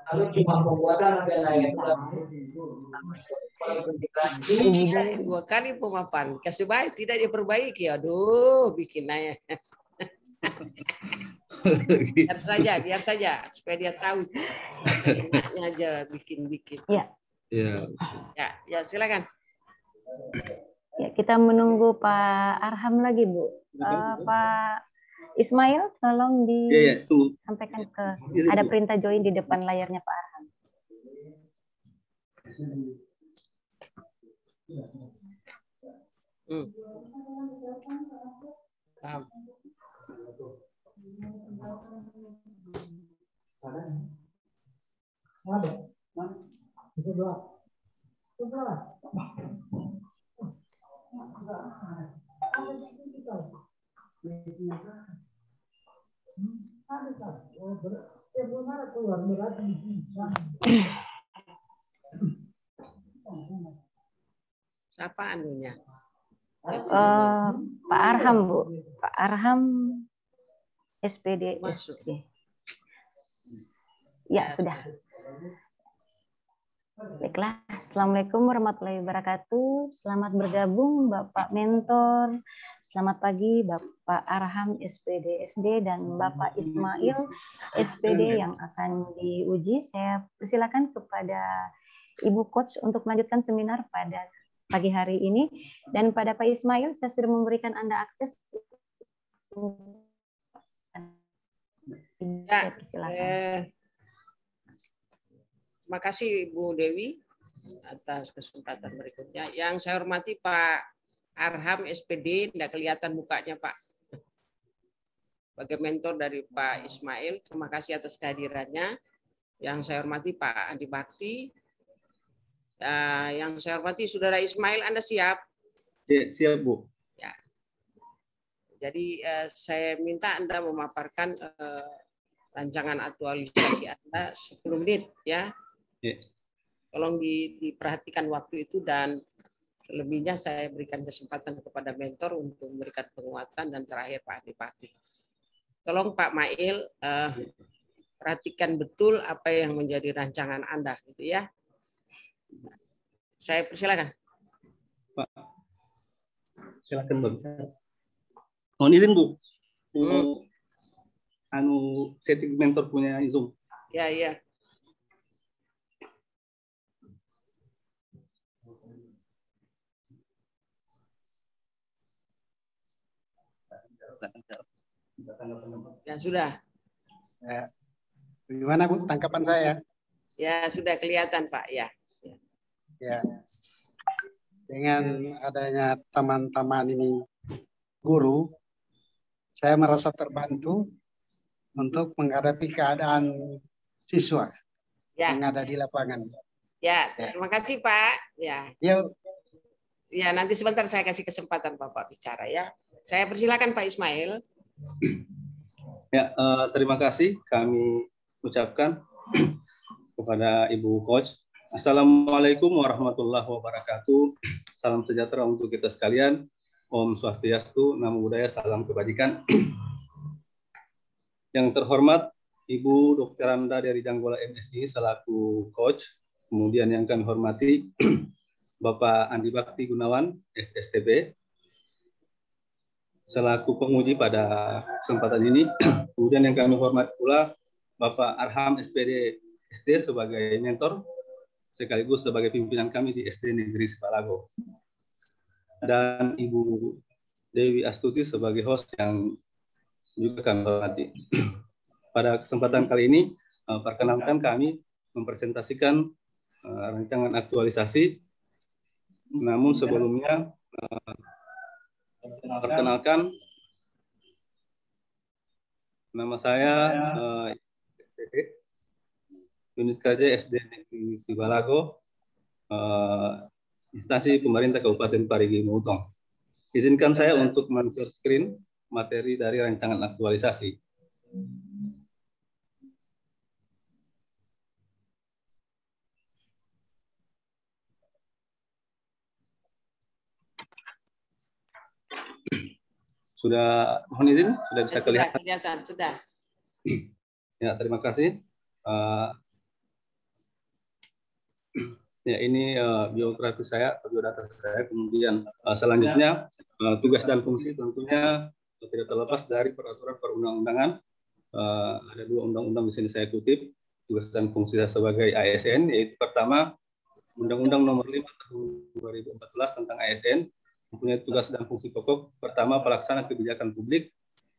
Lalu cuma pembuatan agak naik. Dua kali pemaparan. Kasih baik tidak diperbaiki. Aduh, bikin aja. Biar saja supaya dia tahu. Enaknya aja bikin-bikin. Ya. Ya, silakan. Ya, kita menunggu Pak Arham lagi, Bu. Pak Ismail, tolong disampaikan ke ada perintah join di depan layarnya Pak Arham. Siapa anunya? Pak Arham, Bu. Pak Arham SPD. Ya, sudah. Baiklah, Assalamualaikum warahmatullahi wabarakatuh. Selamat bergabung Bapak Mentor. Selamat pagi Bapak Arham SPD SD dan Bapak Ismail SPD yang akan diuji. Saya persilakan kepada Ibu Coach untuk melanjutkan seminar pada pagi hari ini. Dan pada Pak Ismail, saya sudah memberikan Anda akses. Ya, persilakan. Terima kasih Bu Dewi atas kesempatan berikutnya. Yang saya hormati Pak Arham SPD, tidak kelihatan mukanya Pak. Sebagai mentor dari Pak Ismail, terima kasih atas kehadirannya. Yang saya hormati Pak Andi Bakti. Yang saya hormati Saudara Ismail, Anda siap? Ya, siap Bu. Ya. Jadi saya minta Anda memaparkan rancangan aktualisasi Anda 10 menit ya. Tolong diperhatikan waktu itu dan selebihnya saya berikan kesempatan kepada mentor untuk memberikan penguatan dan terakhir Pak Andi Bakti. Tolong Pak Mail perhatikan betul apa yang menjadi rancangan Anda gitu ya. Saya persilakan. Pak. Silakan Bu. Mohon izin Bu. Setting mentor punya Zoom. Ya. Ya sudah. Gimana Bu tangkapan saya? Ya sudah kelihatan Pak ya. Ya. Dengan adanya teman-teman ini guru, saya merasa terbantu untuk menghadapi keadaan siswa yang ada di lapangan. Ya, terima kasih Pak. Ya. Ya, nanti sebentar saya kasih kesempatan Bapak bicara ya. Saya persilakan Pak Ismail. Ya, terima kasih kami ucapkan kepada Ibu Coach. Assalamualaikum warahmatullahi wabarakatuh. Salam sejahtera untuk kita sekalian. Om Swastiastu, Namo Buddhaya, salam kebajikan. Yang terhormat Ibu Dr. Ramda dari Janggola MSI selaku Coach. Kemudian yang kami hormati Bapak Andi Bakti Gunawan, SSTB, selaku penguji pada kesempatan ini. Kemudian yang kami hormati pula Bapak Arham SPD SD sebagai mentor, sekaligus sebagai pimpinan kami di SD Negeri Sibalago. Dan Ibu Dewi Astuti sebagai host yang juga kami hormati. Pada kesempatan kali ini, perkenalkan kami mempresentasikan rancangan aktualisasi. Namun sebelumnya, perkenalkan, nama saya Unit KJ SD Negeri Sibalago, instansi pemerintah Kabupaten Parigi Mutong. Izinkan saya untuk men-share screen materi dari rancangan aktualisasi. Sudah, mohon izin, sudah bisa kelihatan? Kelihatan, sudah. Ya, terima kasih. Ya, ini biografi saya, biodata saya. Kemudian selanjutnya tugas dan fungsi tentunya tidak terlepas dari peraturan perundang-undangan. Ada 2 undang-undang di sini saya kutip. Tugas dan fungsi saya sebagai ASN, yaitu pertama Undang-Undang Nomor 5 Tahun 2014 tentang ASN mempunyai tugas dan fungsi pokok. Pertama, pelaksana kebijakan publik,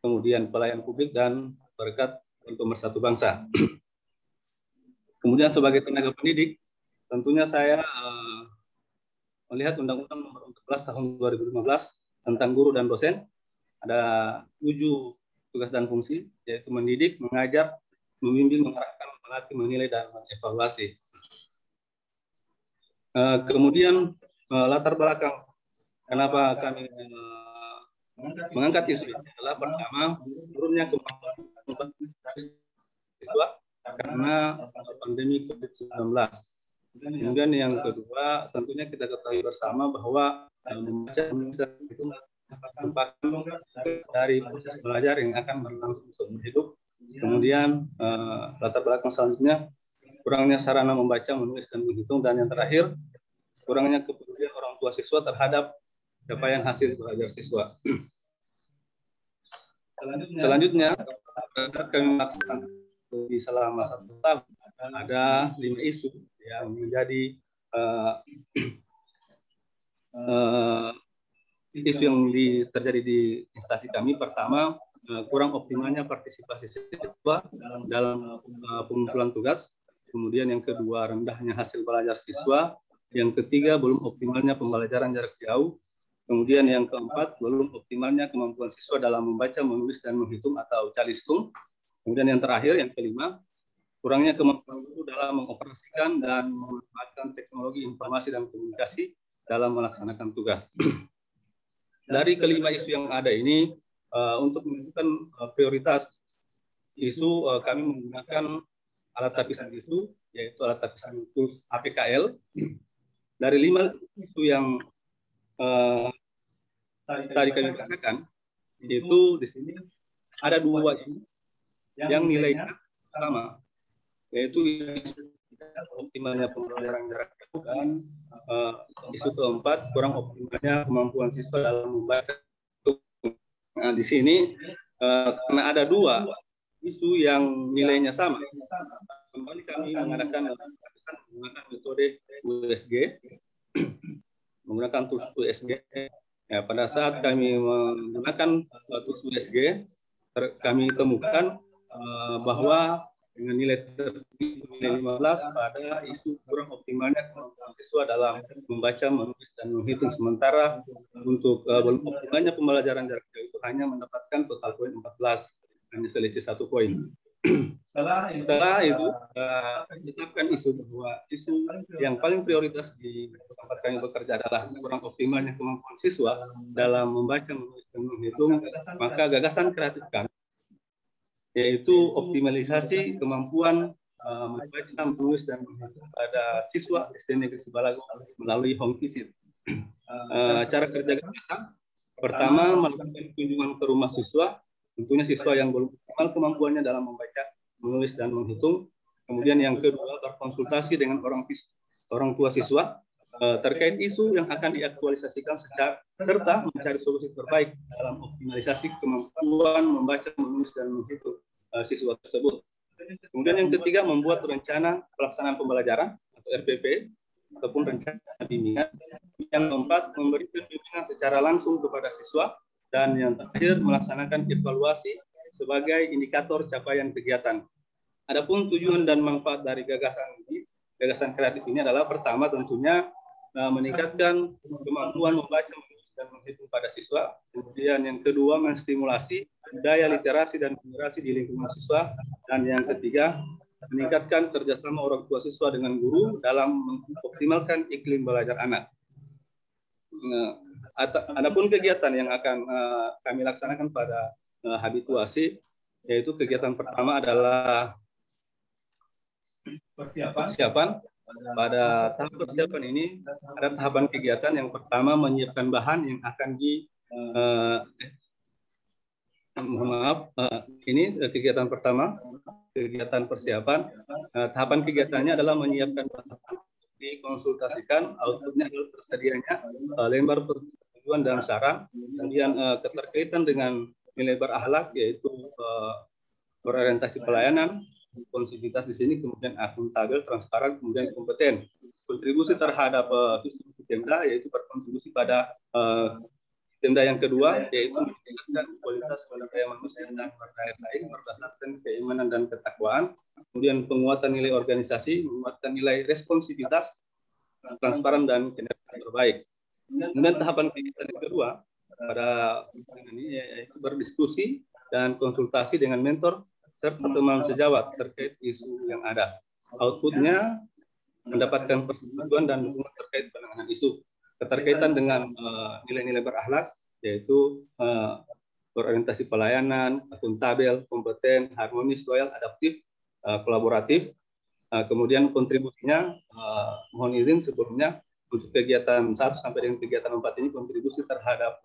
kemudian pelayan publik dan berkat untuk pemersatu bangsa. Kemudian sebagai tenaga pendidik, tentunya saya melihat Undang-Undang Nomor 14 Tahun 2015 tentang guru dan dosen. Ada 7 tugas dan fungsi, yaitu mendidik, mengajar, membimbing, mengarahkan, melatih, menilai, dan mengevaluasi. Kemudian latar belakang kenapa kami mengangkat isu ini adalah pertama, turunnya kemampuan siswa karena pandemi COVID-19. Kemudian yang kedua, tentunya kita ketahui bersama bahwa membaca itu merupakan dari proses belajar yang akan berlangsung seumur hidup. Kemudian latar belakang selanjutnya, kurangnya sarana membaca, menulis, dan menghitung. Dan yang terakhir, kurangnya kepedulian orang tua siswa terhadap capaian hasil belajar siswa. Selanjutnya, saat kami melaksanakan selama 1 tahun, ada 5 isu yang menjadi isu yang terjadi di instansi kami. Pertama, kurang optimalnya partisipasi siswa dalam pengumpulan tugas. Kemudian yang kedua, rendahnya hasil belajar siswa. Yang ketiga, belum optimalnya pembelajaran jarak jauh. Kemudian yang keempat, belum optimalnya kemampuan siswa dalam membaca, menulis, dan menghitung atau calistung. Kemudian yang terakhir, yang kelima, kurangnya kemampuan guru dalam mengoperasikan dan memanfaatkan teknologi informasi dan komunikasi dalam melaksanakan tugas. Dari kelima isu yang ada ini, untuk menentukan prioritas isu, kami menggunakan alat tapisan isu, yaitu alat tapisan tools APKL. Dari 5 isu yang tadi kami bacakan, itu di sini ada 2 isu yang nilainya sama, yaitu isu optimalnya pembelajaran jarak jauh dan isu keempat, kurang optimalnya kemampuan siswa dalam membaca. Nah, di sini karena ada 2 isu yang nilainya sama, kembali kami mengadakan menggunakan metode USG, menggunakan tools USG. Ya, pada saat kami menggunakan tools USG, kami temukan bahwa dengan nilai tertinggi nilai 15 pada isu kurang optimalnya kemampuan siswa dalam membaca, menulis, dan menghitung. Sementara untuk belum optimalnya pembelajaran jarak jauh itu hanya mendapatkan total poin 14, hanya selisih 1 poin. Setelah itu ditetapkan isu bahwa isu yang paling prioritas di tempat kami bekerja adalah kurang optimalnya kemampuan siswa dalam membaca, menulis, dan menghitung. Maka gagasan kreatif kami yaitu optimalisasi kemampuan membaca, menulis, dan menghitung pada siswa SD Negeri Sibalago melalui home visit. Cara kerja gagasan, pertama, melakukan kunjungan ke rumah siswa. Tentunya siswa yang belum optimal kemampuannya dalam membaca, menulis, dan menghitung. Kemudian yang kedua, berkonsultasi dengan orang tua siswa terkait isu yang akan diaktualisasikan serta mencari solusi terbaik dalam optimalisasi kemampuan membaca, menulis, dan menghitung siswa tersebut. Kemudian yang ketiga, membuat rencana pelaksanaan pembelajaran atau RPP ataupun rencana bimbingan. Yang keempat, memberikan bimbingan secara langsung kepada siswa. Dan yang terakhir, melaksanakan evaluasi sebagai indikator capaian kegiatan. Adapun tujuan dan manfaat dari gagasan kreatif ini adalah pertama tentunya meningkatkan kemampuan membaca, menulis, dan menghitung pada siswa. Kemudian yang kedua, menstimulasi budaya literasi dan numerasi di lingkungan siswa. Dan yang ketiga, meningkatkan kerjasama orang tua siswa dengan guru dalam mengoptimalkan iklim belajar anak. Adapun kegiatan yang akan kami laksanakan pada habituasi, yaitu kegiatan pertama adalah persiapan. Pada tahap persiapan ini ada tahapan kegiatan. Yang pertama, menyiapkan bahan yang akan Mohon maaf, ini kegiatan pertama, kegiatan persiapan. Tahapan kegiatannya adalah menyiapkan bahan, dikonsultasikan, outputnya adalah tersedianya lembar persetujuan dan saran, kemudian keterkaitan dengan nilai berakhlak yaitu berorientasi pelayanan, konsivitas di sini, kemudian akuntabel, transparan, kemudian kompeten. Kontribusi terhadap visi misi Pemda yaitu berkontribusi pada Pemda yang kedua yaitu meningkatkan kualitas sumber daya manusia dan berdaya saing berdasarkan keimanan dan ketakwaan. Kemudian penguatan nilai organisasi, menguatkan nilai responsivitas, transparan dan kinerja terbaik. Kemudian tahapan kegiatan yang kedua pada ini yaitu berdiskusi dan konsultasi dengan mentor serta teman sejawat terkait isu yang ada. Outputnya mendapatkan persetujuan dan dukungan terkait penanganan isu. Keterkaitan dengan nilai-nilai berakhlak, yaitu berorientasi pelayanan, akuntabel, kompeten, harmonis, loyal, adaptif, kolaboratif. Kemudian kontribusinya, mohon izin sebelumnya, untuk kegiatan 1 sampai dengan kegiatan 4 ini kontribusi terhadap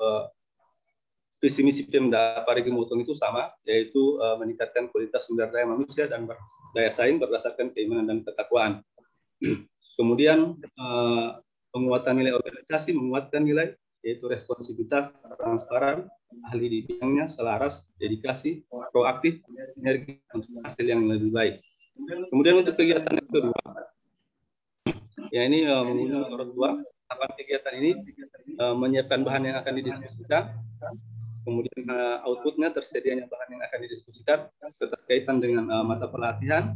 visi misi Pemda Parigi Mutong itu sama, yaitu meningkatkan kualitas sumber daya manusia dan berdaya saing berdasarkan keimanan dan ketakwaan. Kemudian penguatan nilai organisasi, menguatkan nilai yaitu responsivitas, transparan, ahli di bidangnya, selaras, dedikasi, proaktif, energi untuk hasil yang lebih baik. Kemudian untuk kegiatan yang kedua, ya ini mengundang orang tua. Tahapan kegiatan ini menyiapkan bahan yang akan didiskusikan. Kemudian outputnya tersedianya bahan yang akan didiskusikan berkaitan dengan mata pelatihan,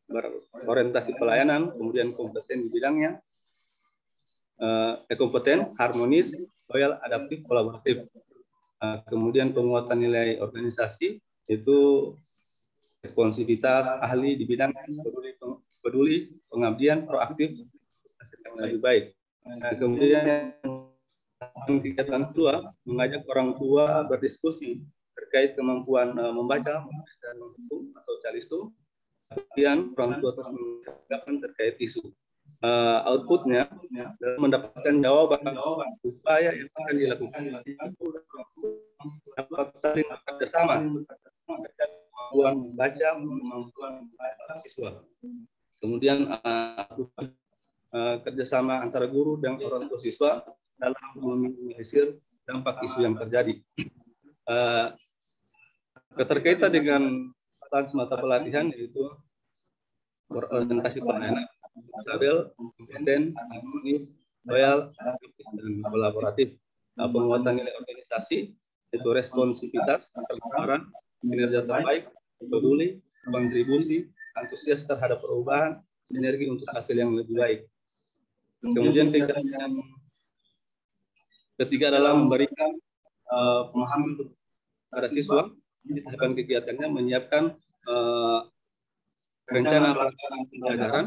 berorientasi pelayanan, kemudian kompeten di bidangnya, kompeten, harmonis, loyal, adaptif, kolaboratif. Kemudian penguatan nilai organisasi itu responsivitas, ahli di bidang peduli, pengabdian, proaktif, hasil yang lebih baik. Kemudian kegiatan kedua mengajak orang tua berdiskusi terkait kemampuan membaca, menulis dan menghitung atau calistung. Kemudian orang tua terus menanggapan terkait isu. Outputnya mendapatkan jawaban upaya yang akan dilakukan dapat saling bekerjasama kemampuan membaca, kemampuan siswa. Kemudian kerjasama antara guru dan orang tua siswa dalam meminimalisir dampak isu yang terjadi. Keterkaitan dengan mata pelatihan yaitu berorientasi pelayanan, akuntabel, kompeten, harmonis, loyal, dan kolaboratif. Penguatan nilai organisasi yaitu responsivitas, transparan, kinerja terbaik, peduli, kontribusi, antusias terhadap perubahan, energi untuk hasil yang lebih baik. Kemudian kegiatan yang ketiga adalah memberikan pemahaman kepada siswa. Di tahapan kegiatannya menyiapkan rencana pelaksanaan pembelajaran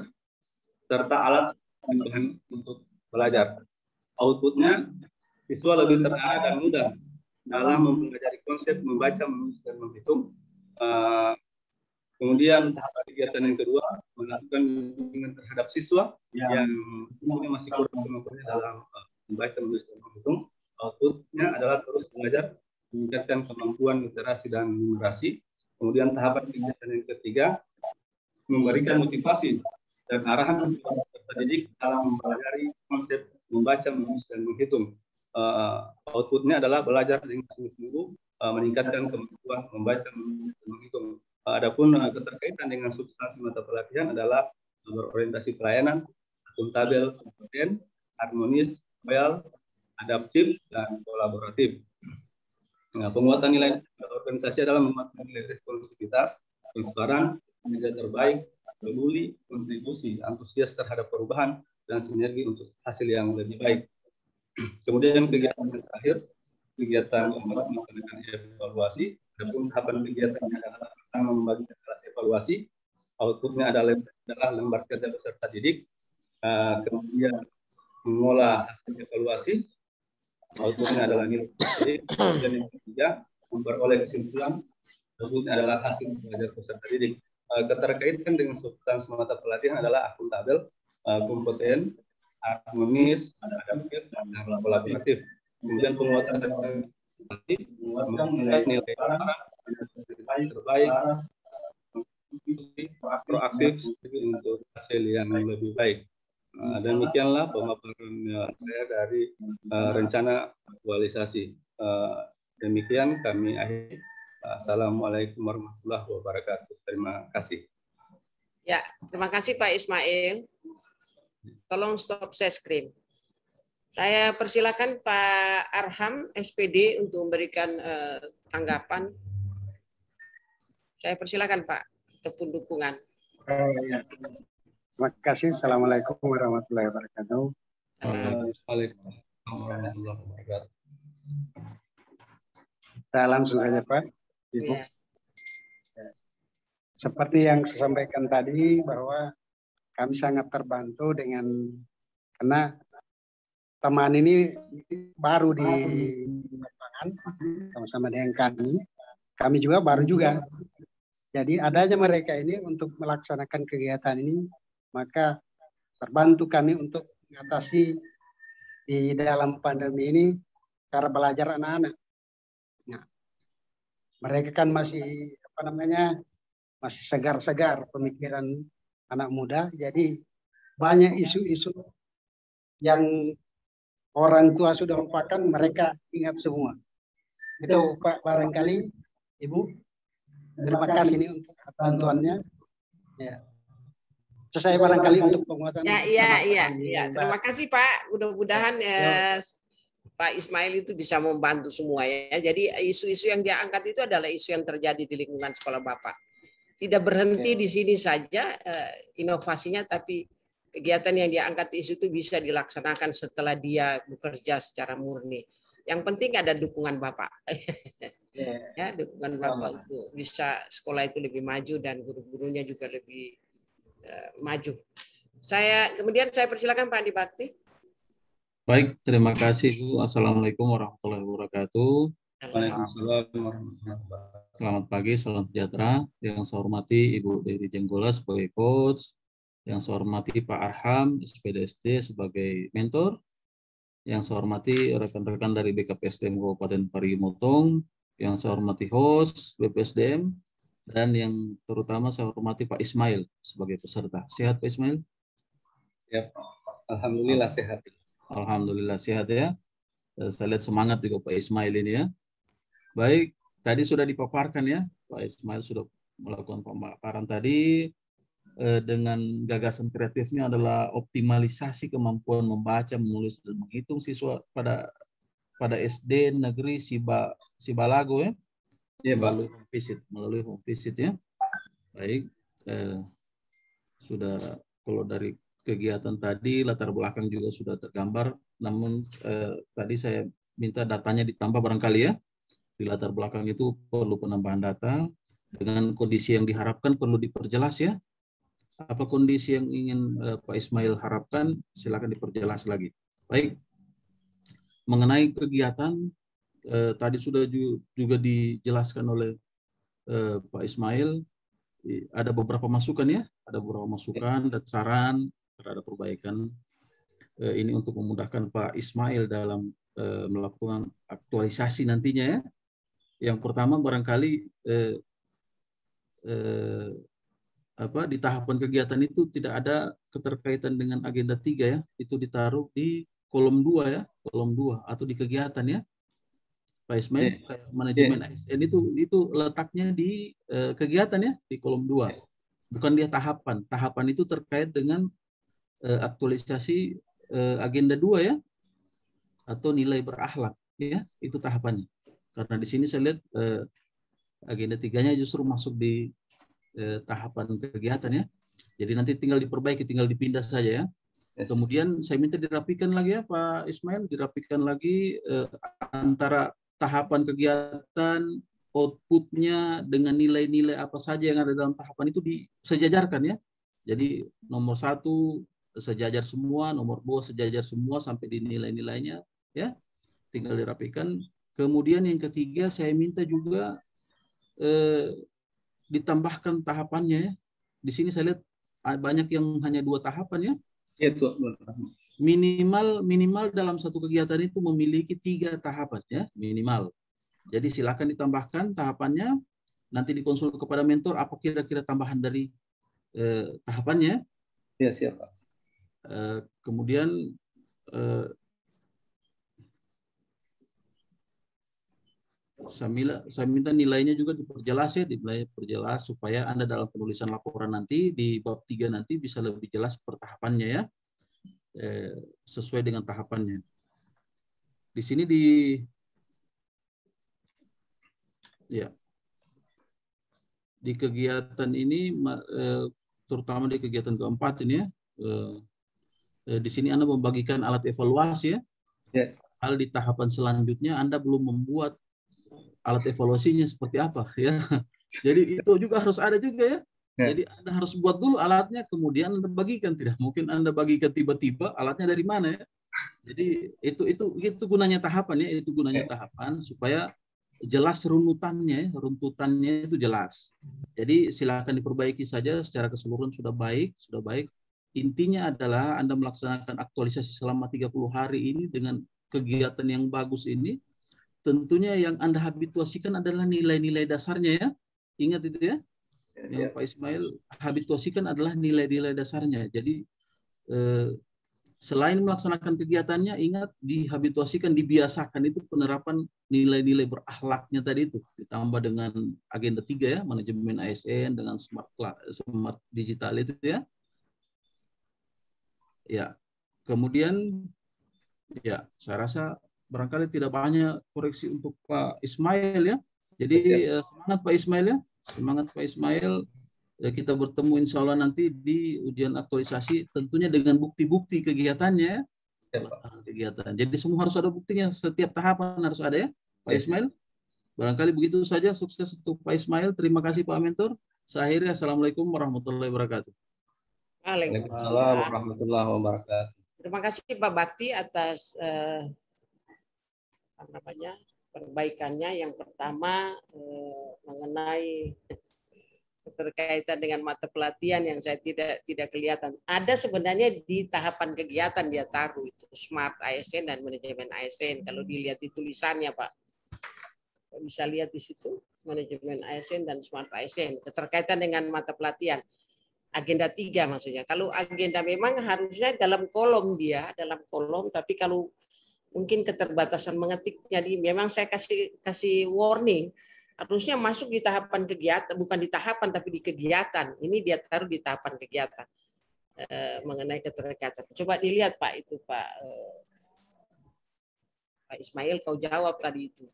serta alat dan bahan untuk belajar. Outputnya siswa lebih terarah dan mudah dalam mempelajari konsep membaca, menulis dan menghitung. Kemudian tahapan kegiatan yang kedua melakukan bimbingan terhadap siswa yang masih kurang kemampuannya dalam membaca, menulis dan menghitung. Outputnya adalah terus belajar, meningkatkan kemampuan literasi dan numerasi. Kemudian tahapan kegiatan yang ketiga memberikan motivasi dan arahan kepada peserta didik dalam mempelajari konsep membaca, menulis dan menghitung. Outputnya adalah belajar dengan sungguh-sungguh, meningkatkan kemampuan membaca, menulis dan menghitung. Adapun keterkaitan dengan substansi mata pelatihan adalah berorientasi pelayanan, akuntabel, kompeten, harmonis, loyal, adaptif, dan kolaboratif. Penguatan nilai organisasi adalah menguatkan nilai responsivitas, transparan, kinerja terbaik, peduli, kontribusi, antusias terhadap perubahan, dan sinergi untuk hasil yang lebih baik. Kemudian kegiatan yang terakhir, kegiatan melakukan evaluasi. Adapun tahapan kegiatan yang adalah pertama membagi alat evaluasi, outputnya adalah lembar kerja peserta didik, kemudian mengolah hasil evaluasi, outputnya adalah nilai. Kemudian yang ketiga memperoleh kesimpulan, outputnya adalah hasil belajar peserta didik. Keterkaitan dengan substansi mata pelatihan adalah akuntabel, kompeten, harmonis, adaptif, dan kolaboratif. Kemudian penguatan nilai terbaik, proaktif untuk hasil yang lebih baik. Demikianlah pemaparan saya dari rencana aktualisasi. Demikian kami akhiri. Assalamualaikum warahmatullahi wabarakatuh. Terima kasih. Ya, terima kasih Pak Ismail. Tolong stop share screen. Saya persilakan Pak Arham SPD untuk memberikan tanggapan. Saya persilakan Pak ataupun dukungan. Terima kasih. Assalamualaikum warahmatullahi wabarakatuh. Waalaikumsalam warahmatullahi wabarakatuh. Saya langsung saja Pak, Ibu. Ya. Seperti yang saya sampaikan tadi bahwa kami sangat terbantu karena teman ini baru di lapangan sama-sama dengan kami. Kami juga baru juga. Jadi adanya mereka ini untuk melaksanakan kegiatan ini, maka terbantu kami untuk mengatasi di dalam pandemi ini cara belajar anak-anak. Nah, mereka kan masih masih segar-segar pemikiran anak muda, jadi banyak isu-isu yang orang tua sudah lupakan, mereka ingat semua. Itu Pak, barangkali Ibu, terima kasih ini untuk bantuannya. Ya. Saya barangkali untuk penguatan. Iya. Terima kasih Pak. Mudah-mudahan Pak Ismail itu bisa membantu semua ya. Jadi isu-isu yang dia angkat itu adalah isu yang terjadi di lingkungan sekolah Bapak. Tidak berhenti di sini saja inovasinya, tapi kegiatan yang dia angkat isu itu bisa dilaksanakan setelah dia bekerja secara murni. Yang penting ada dukungan Bapak. Ya, dukungan Bapak itu bisa sekolah itu lebih maju dan guru-gurunya juga lebih maju. Kemudian saya persilakan Pak Andi Bakti. Baik, terima kasih Bu. Assalamualaikum warahmatullahi wabarakatuh. Waalaikumsalam warahmatullahi wabarakatuh. Selamat pagi, salam sejahtera. Yang saya hormati Ibu Dewi Jenggola sebagai coach, yang saya hormati Pak Arham SPDSD sebagai mentor, yang saya hormati rekan-rekan dari BKPSDM Kabupaten Parigi Motong, yang saya hormati host BPSDM, dan yang terutama saya hormati Pak Ismail sebagai peserta. Sehat Pak Ismail? Ya, alhamdulillah sehat. Alhamdulillah sehat ya. Saya lihat semangat juga Pak Ismail ini ya. Baik, tadi sudah dipaparkan ya, Pak Ismail sudah melakukan pemaparan tadi dengan gagasan kreatifnya adalah optimalisasi kemampuan membaca, menulis, dan menghitung siswa pada SD negeri Sibalago ya. Ya, melalui home visit ya. Baik, sudah kalau dari kegiatan tadi latar belakang juga sudah tergambar. Namun tadi saya minta datanya ditambah barangkali ya. Di latar belakang itu perlu penambahan data dengan kondisi yang diharapkan perlu diperjelas ya. Apa kondisi yang ingin Pak Ismail harapkan, silakan diperjelas lagi. Baik, mengenai kegiatan tadi sudah juga dijelaskan oleh Pak Ismail, ada beberapa masukan ya, ada beberapa masukan dan saran terhadap perbaikan ini untuk memudahkan Pak Ismail dalam melakukan aktualisasi nantinya ya. Yang pertama barangkali di tahapan kegiatan itu tidak ada keterkaitan dengan agenda 3 ya, itu ditaruh di kolom 2 ya, kolom 2 atau di kegiatan ya. Pak Ismail, manajemen ASN itu letaknya di kegiatan ya, di kolom 2. Bukan dia tahapan. Tahapan itu terkait dengan aktualisasi agenda 2 ya, atau nilai berakhlak ya, itu tahapannya. Karena di sini saya lihat agenda 3-nya justru masuk di tahapan kegiatan ya. Jadi nanti tinggal diperbaiki, tinggal dipindah saja ya. Kemudian saya minta dirapikan lagi ya Pak Ismail, dirapikan lagi antara tahapan kegiatan, outputnya dengan nilai-nilai apa saja yang ada dalam tahapan itu disejajarkan ya. Jadi nomor 1 sejajar semua, nomor 2 sejajar semua sampai di nilai-nilainya ya. Tinggal dirapikan. Kemudian yang ketiga saya minta juga ditambahkan tahapannya ya. Di sini saya lihat banyak yang hanya 2 tahapan ya. Itu minimal dalam satu kegiatan itu memiliki 3 tahapan ya, minimal. Jadi silakan ditambahkan tahapannya. Nanti dikonsul kepada mentor apa kira-kira tambahan dari tahapannya. Ya, siap, Pak. Kemudian saya minta nilainya juga diperjelas ya, diperjelas supaya Anda dalam penulisan laporan nanti di bab 3 nanti bisa lebih jelas per tahapannya ya, sesuai dengan tahapannya. Di sini di kegiatan ini, terutama di kegiatan keempat ini ya, di sini Anda membagikan alat evaluasi ya. Yes. Hal di tahapan selanjutnya Anda belum membuat alat evaluasinya seperti apa ya. Jadi itu juga harus ada juga ya. Jadi Anda harus buat dulu alatnya, kemudian Anda bagikan. Tidak mungkin Anda bagikan tiba-tiba alatnya dari mana ya. Jadi itu gunanya tahapan ya, itu gunanya tahapan supaya jelas runtutannya itu jelas. Jadi silakan diperbaiki saja, secara keseluruhan sudah baik. Intinya adalah Anda melaksanakan aktualisasi selama 30 hari ini dengan kegiatan yang bagus ini. Tentunya yang Anda habituasikan adalah nilai-nilai dasarnya ya. Ingat itu ya. Yang Pak Ismail habituasikan adalah nilai-nilai dasarnya. Jadi selain melaksanakan kegiatannya, ingat dihabituasikan, dibiasakan itu penerapan nilai-nilai berakhlaknya tadi itu. Ditambah dengan agenda 3 ya, manajemen ASN dengan smart digital itu ya. Ya, kemudian ya saya rasa barangkali tidak banyak koreksi untuk Pak Ismail ya. Jadi semangat Pak Ismail ya, semangat Pak Ismail. Ya, kita bertemu insya Allah nanti di ujian aktualisasi, tentunya dengan bukti-bukti kegiatannya. Kegiatan. Jadi semua harus ada buktinya, setiap tahapan harus ada ya, Pak Ismail. Barangkali begitu saja, sukses untuk Pak Ismail. Terima kasih Pak Mentor. Saya akhiri, Assalamualaikum warahmatullahi wabarakatuh. Waalaikumsalam warahmatullahi wabarakatuh. Terima kasih Pak Bakti atas perbaikannya. Yang pertama mengenai berkaitan dengan mata pelatihan yang saya tidak kelihatan. Ada sebenarnya di tahapan kegiatan dia taruh itu Smart ASN dan manajemen ASN. Kalau dilihat di tulisannya Pak, bisa lihat di situ manajemen ASN dan Smart ASN. Keterkaitan dengan mata pelatihan. Agenda 3 maksudnya. Kalau agenda memang harusnya dalam kolom dalam kolom. Tapi kalau mungkin keterbatasan mengetiknya, memang saya kasih warning. Harusnya masuk di tahapan kegiatan, bukan di tahapan tapi di kegiatan. Ini dia taruh di tahapan kegiatan mengenai keterkaitan. Coba dilihat Pak itu Pak Ismail, kau jawab tadi itu.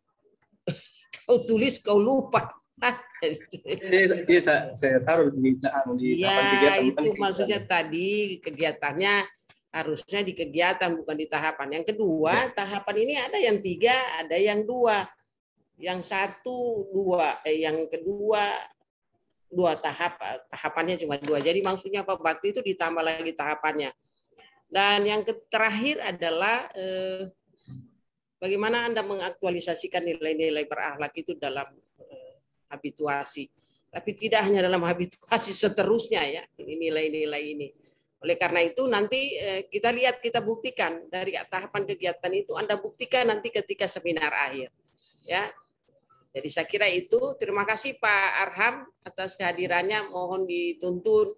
Kau tulis, kau lupa. Saya taruh di tahapan kegiatan. Itu maksudnya tadi kegiatannya harusnya di kegiatan bukan di tahapan. Yang kedua, tahapan ini ada yang 3, ada yang 2. Yang 1, 2, yang kedua 2 tahapannya cuma 2. Jadi maksudnya Pak Bakti itu ditambah lagi tahapannya. Dan yang terakhir adalah bagaimana Anda mengaktualisasikan nilai-nilai berakhlak itu dalam habituasi. Tapi tidak hanya dalam habituasi, seterusnya ya, ini nilai-nilai ini. Oleh karena itu nanti kita buktikan dari tahapan kegiatan itu, Anda buktikan nanti ketika seminar akhir. Ya. Jadi saya kira itu. Terima kasih Pak Arham atas kehadirannya. Mohon dituntun,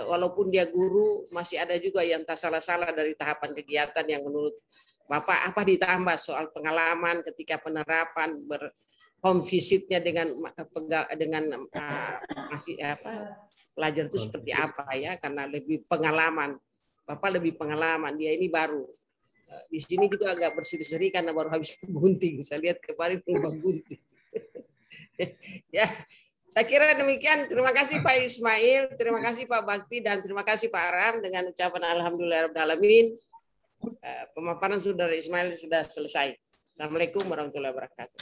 walaupun dia guru, masih ada juga yang tak salah-salah dari tahapan kegiatan yang menurut Bapak apa ditambah soal pengalaman ketika penerapan home visitnya dengan masih pelajar itu seperti apa ya, karena lebih pengalaman. Bapak lebih pengalaman, dia ini baru. Di sini juga agak berseri-seri karena baru habis gunting. Saya lihat kemarin lubang gunting. Ya, saya kira demikian. Terima kasih Pak Ismail, terima kasih Pak Bakti, dan terima kasih Pak Aram. Dengan ucapan alhamdulillahirabbil alamin, pemaparan Saudara Ismail sudah selesai. Assalamualaikum warahmatullahi wabarakatuh.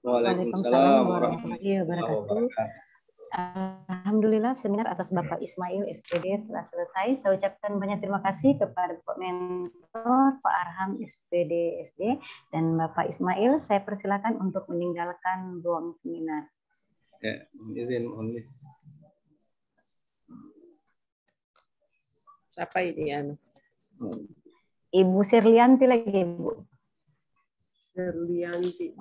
Waalaikumsalam warahmatullahi wabarakatuh. Alhamdulillah seminar atas Bapak Ismail SPD telah selesai. Saya ucapkan banyak terima kasih kepada Pak Mentor, Pak Arham SPD SD, dan Bapak Ismail. Saya persilakan untuk meninggalkan ruang seminar. Ya, izin. Siapa ini? Ibu Sirlianti lagi, Bu. Herlianti.